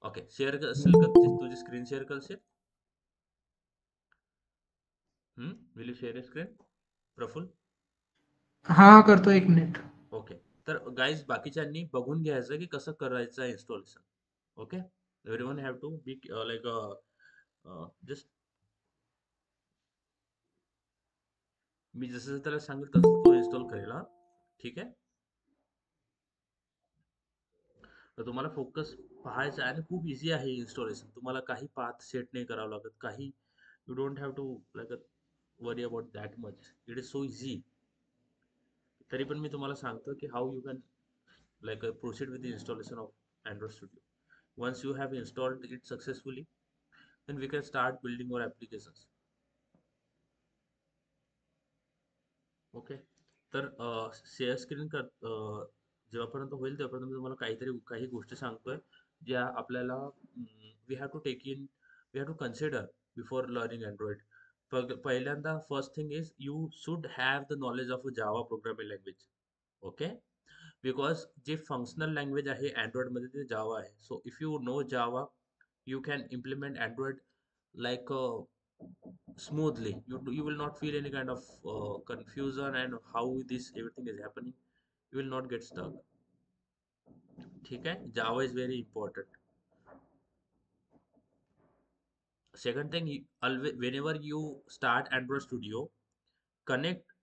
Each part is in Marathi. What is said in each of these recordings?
ओके, शेअर असेल का तुझी स्क्रीन शेअर करशील? Will you share screen Praful? हा करतो, एक मिनिट. ओके. तर गाईज बाकीच्यांनी बघून घ्यायचं की कसं करायचं installation. Okay, everyone have to be like just me जसं त्याला सांगेल तसं तो इन्स्टॉल करेल. हा, ठीक आहे. तर तुम्हाला फोकस पाहायचा आहे आणि खूप इझी आहे इन्स्टॉलेशन. तुम्हाला काही पाथ सेट नाही करावं लागत, काही you don't have to like worry about that much. It is so easy. तरी पण मी तुम्हाला सांगतो की how you can like proceed with the installation of Android Studio. Once you have installed it successfully, then we can start building our applications. Okay. तर शेअर स्क्रीन जेव्हापर्यंत होईल तेव्हापर्यंत मी तुम्हाला काही गोष्टी सांगतोय ज्या आपल्याला we have to take in, we have to consider before learning Android. पहिल्यांदा first thing is you should have the knowledge of Java programming language. Okay, because जे फंक्शनल लँग्वेज आहे अँड्रॉइडमध्ये ते जावा आहे. So if you know Java you can implement Android like smoothly. You will not feel any kind of confusion and how this everything is happening. You will not get stuck. ठीक है, Java is very important. Second thing, always whenever you start Android Studio, connect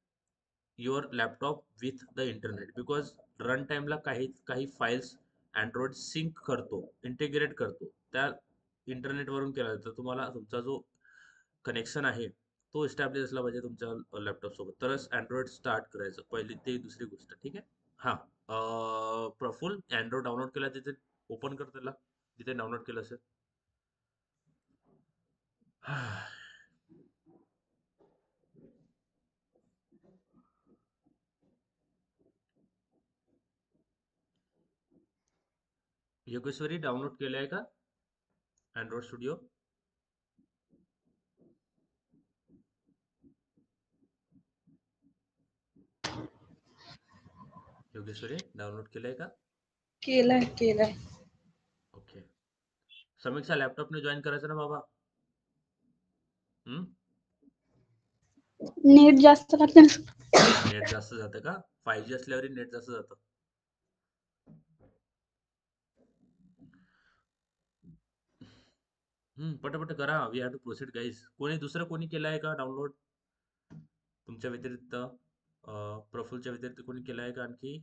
your laptop with the internet, because run टाइमला काही काही फाइल्स अँड्रॉइड सिंक करतो, इंटिग्रेट करतो, त्या इंटरनेटवरून केला जातो. तुम्हाला तुमचा जो कनेक्शन आहे तो इस्टॅब्लिश असला पाहिजे तुमच्या लॅपटॉप सोबत, तरच अँड्रॉइड स्टार्ट करायचं. पहिली ते दुसरी गोष्ट. ठीक आहे. हा, प्रफुल अँड्रॉइड डाउनलोड केला तिथे ओपन कर त्याला, जिथे डाउनलोड केलं असेल. योगेश्वरी डाउनलोड केलं आहे का अँड्रॉइड स्टुडिओ? योगेश्वरी डाउनलोड केलंय का? केलाय केलाय. ओके. समीक्षा लॅपटॉपने जॉईन करायचं ना बाबा. नेट जास्त लागते ना. नेट जास्त जातं का? 5G असल्यावर नेट जास्त जातं. पटापट करा. We have to proceed guys. कोणी केलं आहे का डाउनलोड तुमच्या व्यतिरिक्त? प्रफुलच्या व्यतिरिक्त कोणी केलं आहे का आणखी?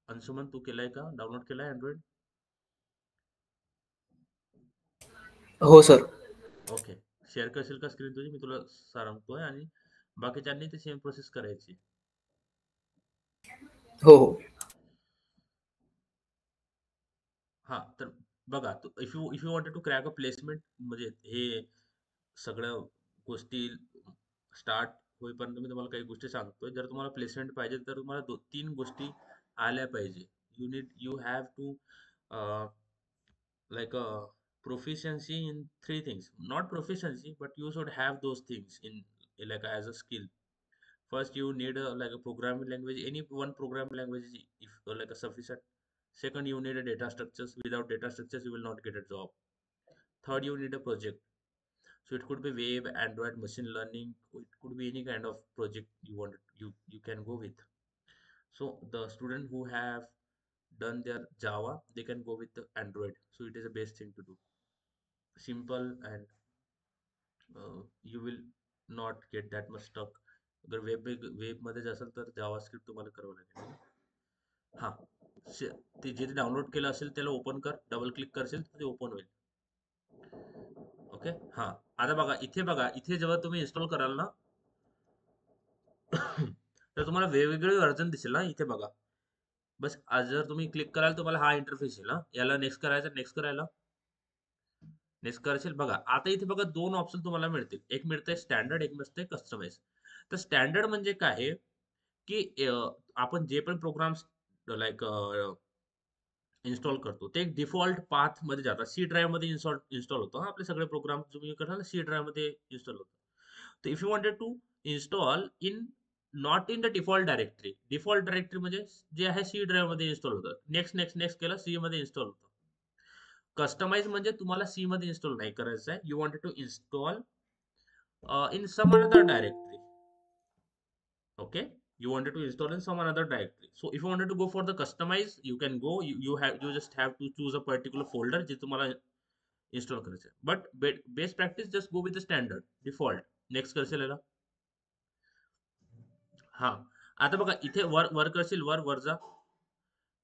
अंशुमन, तू केलाय का? डाउनलोड केलाय अँड्रॉइड? हो सर. ओके. शेअर करशील का स्क्रीन तुझी? मी तुला सांगतोय आणि बाकीच्यांनी ती सेम प्रोसेस करायची. हो हो. हा, तर बघा, if you wanted to crack a placement, म्हणजे हे सगळ्या गोष्टी स्टार्ट होईपर्यंत मी तुम्हाला काही गोष्टी सांगतोय. जर तुम्हाला प्लेसमेंट पाहिजे तर तुम्हाला तीन गोष्टी आल्या पाहिजे. You have to like proficiency in three things. Not proficiency, but you should have those things in like as a skill. First, you need like a programming language. Any one programming language is if like a sufficient. Second, you need a data structures. Without data structures, you will not get a job. Third, you need a project. So it could be web, Android, machine learning. It could be any kind of project you want. You can go with. So the student who have done their Java, they can go with the Android. So it is the best thing to do. Simple, and you will not get that much stuck. अगर वेब मध्ये असेल तर जावास्क्रिप्ट तुम्हाला करावं लागेल. हा, ते जे डाउनलोड केलं असेल त्याला ओपन कर. डबल क्लिक करशील तर ते ओपन होईल. ओके. हा, आता बघा इथे जेव्हा तुम्ही इन्स्टॉल कराल ना तर तुम्हाला वेगवेगळे व्हर्जन दिसेल ना. इथे बघा, बस आज जर तुम्ही क्लिक कराल तुम्हाला हा इंटरफेस येईल ना. याला नेक्स्ट करायचं, नेक्स्ट करायला नेक्स्ट करशील. बघा आता इथे बघा दोन ऑप्शन तुम्हाला मिळतील. एक मिळतंय स्टँडर्ड, एक मिळतंय कस्टमाइज. तर स्टँडर्ड म्हणजे काय आहे की आपण जे पण प्रोग्राम्स लाईक इन्स्टॉल करतो ते एक डिफॉल्ट पाथ मध्ये जातात. सी ड्राईव्ह मध्ये इन्स्टॉल होतं. आपले सगळे प्रोग्राम तुम्ही कराल सी ड्राईव्ह मध्ये इन्स्टॉल होतं. तर if you wanted to install in not in the default directory म्हणजे जे आहे सी ड्राईव्ह मध्ये इन्स्टॉल होतं. नेक्स्ट नेक्स्ट नेक्स्ट केलं सी मध्ये इन्स्टॉल होतं. कस्टमाइज म्हणजे तुम्हाला सी मध्ये इन्स्टॉल नाही करायचं आहे. You wanted to install in some another directory. Okay, you wanted to install in some another directory. So if you wanted to go for the customize, you can go. You just have to choose a particular folder जे तुम्हाला install करायचं. But best practice, just go with the standard default. Next करशील याला. हा, आता बघा इथे वर करशील, वर जा.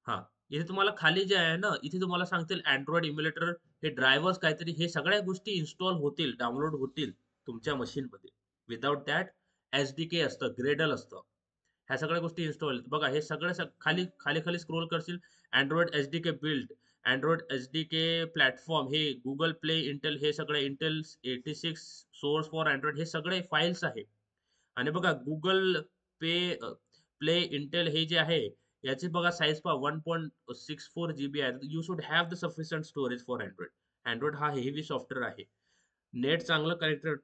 हा, इथे तुम्हाला खाली जे आहे ना, इथे तुम्हाला सांगतील अँड्रॉइड इम्युलेटर, हे ड्रायव्हर्स काहीतरी, हे सगळ्या गोष्टी इन्स्टॉल होतील, डाउनलोड होतील तुमच्या मशीन मध्ये. विदाउट दॅट SDK असतं, ग्रेडल असतं, ह्या सगळ्या गोष्टी इन्स्टॉल. बघा हे सगळं खाली खाली खाली स्क्रोल करशील, Android SDK build, Android SDK platform, हे गुगल प्ले, इंटेल, हे सगळे इंटेल 86 सोर्स फॉर अँड्रॉइड, हे सगळे फाईल्स आहे. आणि बघा गुगल प्ले इंटेल हे जे आहे याची बघा साईज पहा 1.64 GB आहे. You should have the sufficient storage for Android. Android हा हेवी सॉफ्टवेअर आहे. नेट चांगलं कनेक्टेड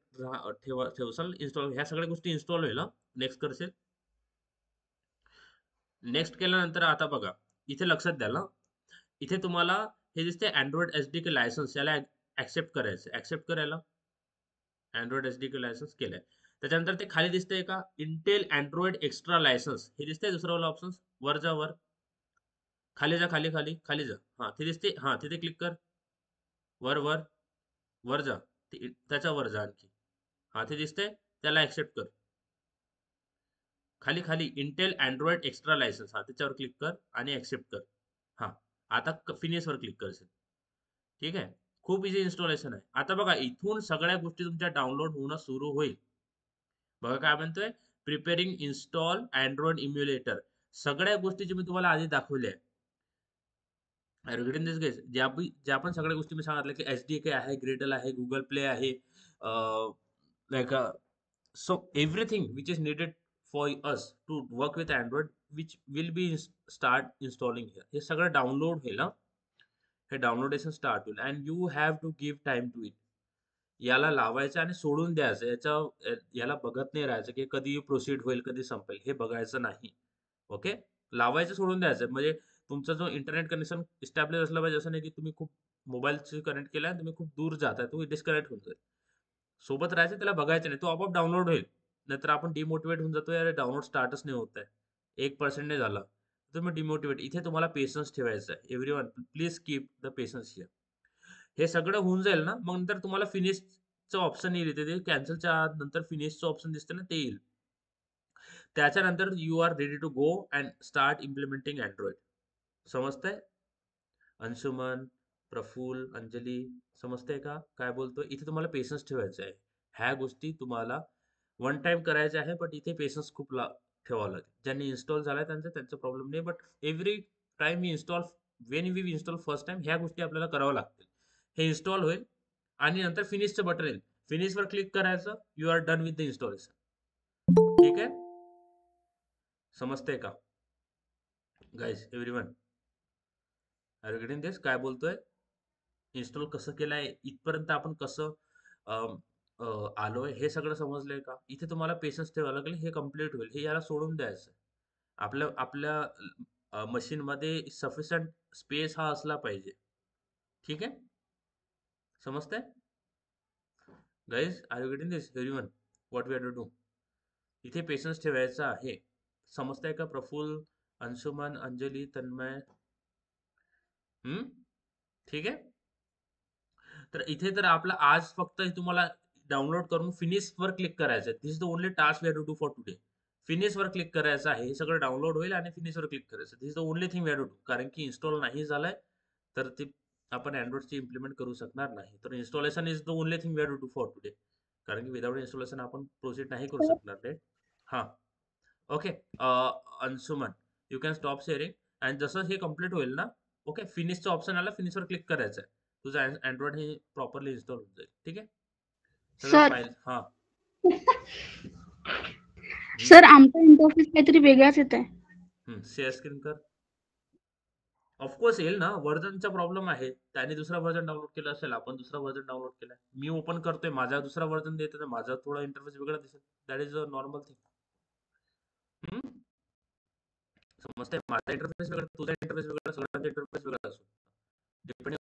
ठेवसाल, इन्स्टॉल, ह्या सगळ्या गोष्टी इन्स्टॉल होईल. नेक्स्ट करशील. नेक्स्ट केल्यानंतर आता बघा इथे लक्षात द्या ना, इथे तुम्हाला हे दिसते अँड्रॉइड SDK लायसन्स, याला ऍक्सेप्ट करायचं. ऍक्सेप्ट करायला अँड्रॉइड SDK लायसन्स केलंय. त्याच्यानंतर ते खाली दिसतंय का, इंटेल अँड्रॉइड एक्स्ट्रा लायसन्स, हे दिसतंय दुसरा वाला ऑप्शन. वर जा, वर खाली जा, खाली खाली खाली जा. हा, ते दिसते. हा, तिथे क्लिक कर. वर वर वर जा, त्याच्या वर जा आणखी. हा, ते दिसतंय, त्याला ऍक्सेप्ट कर. खाली खाली इंटेल अँड्रॉइड एक्स्ट्रा लायसन्स, हा त्याच्यावर क्लिक कर आणि ऍक्सेप्ट कर. हा, आता फिनिश वर क्लिक करशील. ठीक आहे, खूप इझी इन्स्टॉलेशन आहे. आता बघा इथून सगळ्या गोष्टी तुमच्या डाउनलोड होणं सुरू होईल. बघा काय म्हणतोय, प्रिपेरिंग इन्स्टॉल अँड्रॉइड इम्युलेटर. सगळ्या गोष्टी जे मी तुम्हाला आधी दाखवल्या रिगार्डिंग दिस गेस, ज्या पण सगळ्या गोष्टी मी सांगितल्या की SDK आहे, ग्रेडल आहे, गुगल प्ले आहे, like so everything which is needed for us to work with Android, which will be start installing here. हे सगळं डाउनलोड होईल. हे डाउनलोडेशन स्टार्ट होईल and you have to give time to it. याला लावायचं आणि सोडून द्यायचं. याला बघत नाही राहायचं की कधी प्रोसीड होईल, कधी संपेल, हे बघायचं नाही. ओके, लावायचं, सोडून द्यायचं. म्हणजे तुमचा जो इंटरनेट कनेक्शन इस्टॅब्लिश असला पाहिजे. असं नाही की तुम्ही खूप मोबाईलशी कनेक्ट केला तुम्ही खूप दूर जाताय, तो डिस्कनेक्ट होऊन जाईल. सोबत राहायचं, त्याला बघायचं नाही, तो आपोआप डाउनलोड होईल. नाहीतर आपण डिमोटिवेट होऊन जातो, यार डाउनलोड स्टार्टच नाही होत आहे, 1% नाही झाला, तुम्ही डिमोटिवेट. इथे तुम्हाला पेशन्स ठेवायचा आहे. Everyone please keep the patience here. हे सगळं होऊन जाईल ना, मग नंतर तुम्हाला फिनिशचं ऑप्शन येईल. इथे ते कॅन्सलच्या नंतर फिनिशचं ऑप्शन दिसतं ना, ते येईल. त्याच्यानंतर you are ready to go and start implementing android. समजतंय अंशुमन, प्रफुल, अंजली, समजतंय का काय बोलतोय? इथे तुम्हाला पेशन्स ठेवायचं आहे. ह्या गोष्टी तुम्हाला वन टाइम करायच्या आहे, बट इथे पेशन्स खूप ठेवावं लागेल. ज्यांनी इन्स्टॉल झालाय त्यांचा प्रॉब्लेम नाही, but every time we install, when we install first time, ह्या गोष्टी आपल्याला कराव्या लागतील. हे इन्स्टॉल होईल आणि नंतर फिनिशचं बटन येईल. फिनिशवर क्लिक करायचं, you are done with the installation. ठीक आहे, समजतंय का गाईज? एव्हरीवन रिगार्डिंग दिस काय बोलतोय, इन्स्टॉल कसं केलंय, इथपर्यंत आपण कसं आलोय, हे सगळं समजलंय का? इथे तुम्हाला पेशन्स ठेवावं लागेल. हे कम्प्लीट होईल, हे याला सोडून द्यायचं. आपल्या मशीन मध्ये सफिशियंट स्पेस हा असला पाहिजे. ठीक आहे, समजतंय guys? Are you getting this everyone? What we have to do, इथे पेशन्स ठेवायचा आहे. समजतंय का प्रफुल, अंशुमन, अंजली, तन्मय? ठीक आहे. तर इथे तर आपला आज फक्त तुम्हाला डाउनलोड करून फिनिश वर क्लिक करायचं. This is the only task we have to do for today. Finish वर क्लिक करायचं आहे, हे सगळं डाउनलोड होईल आणि फिनिश वर क्लिक करायचं. This is the only thing we have to do. कारण की इन्स्टॉल नाही झालाय तर ते आपण अँड्रॉइडची इम्प्लिमेंट करू शकणार नाही. तर installation is the only thing we have to do for today. कारण की विदाउट इन्स्टॉलेशन आपण प्रोसीड नाही करू शकणार ते. हा, okay. Anshuman, you can stop sharing. आणि जसं हे कम्प्लीट होईल ना, ओके, फिनिशचं ऑप्शन आला, फिनिशवर क्लिक करायचं आहे. तुझं अँड्रॉइड हे प्रॉपरली इन्स्टॉल होऊन जाईल. ठीक आहे, सगळं सर फाईल. हा सर आमचा इंटरफेस काहीतरी वेगळाच येत आहे. शेअर स्क्रीन कर. ऑफकोर्स येईल ना, व्हर्जनचा प्रॉब्लेम आहे. त्याने दुसरा व्हर्जन डाउनलोड केला असेल, आपण दुसरा व्हर्जन डाउनलोड केलाय. मी ओपन करतोय, माझा दुसरा व्हर्जन देतो, माझा थोडा इंटरफेस वेगळा दिसेल. That is a normal thing. समजतंय? माझा इंटरफेस वेगळा, तुझा इंटरफेस वेगळा, सगळ्यांचा इंटरफेस वेगळा असतो. डिपेंडिंग